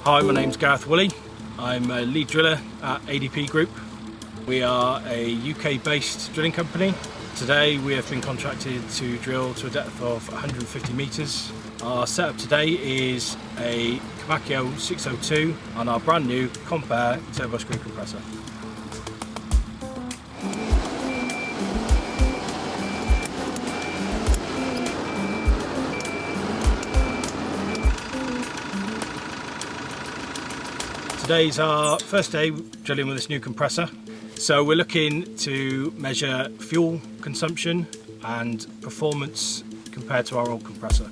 Hi, my name's Gareth Woolley. I'm a lead driller at ADP Group. We are a UK-based drilling company. Today we have been contracted to drill to a depth of 150 metres. Our setup today is a CompAir 602 on our brand new CompAir Turboscrew compressor. Today's our first day drilling with this new compressor. So we're looking to measure fuel consumption and performance compared to our old compressor.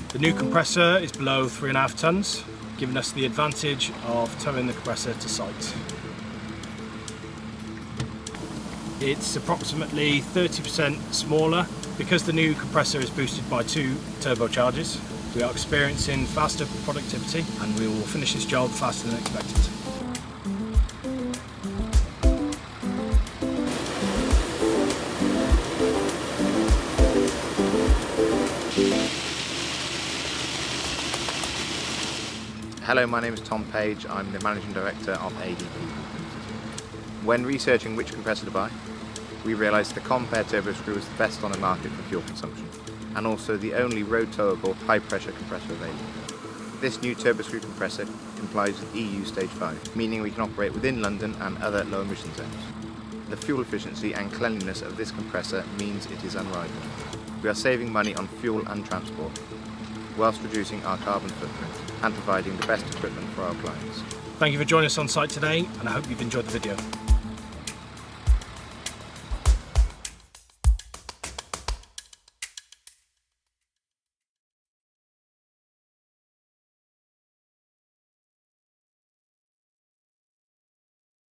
The new compressor is below 3.5 tons, giving us the advantage of towing the compressor to site. It's approximately 30% smaller. Because the new compressor is boosted by 2 turbochargers, we are experiencing faster productivity and we will finish this job faster than expected. Hello, my name is Tom Page. I'm the Managing Director of ADP. When researching which compressor to buy, we realised the CompAir Turboscrew was the best on the market for fuel consumption, and also the only road towable high pressure compressor available. This new Turboscrew compressor complies with EU Stage 5, meaning we can operate within London and other low emission zones. The fuel efficiency and cleanliness of this compressor means it is unrivaled. We are saving money on fuel and transport, whilst reducing our carbon footprint and providing the best equipment for our clients. Thank you for joining us on site today, and I hope you've enjoyed the video.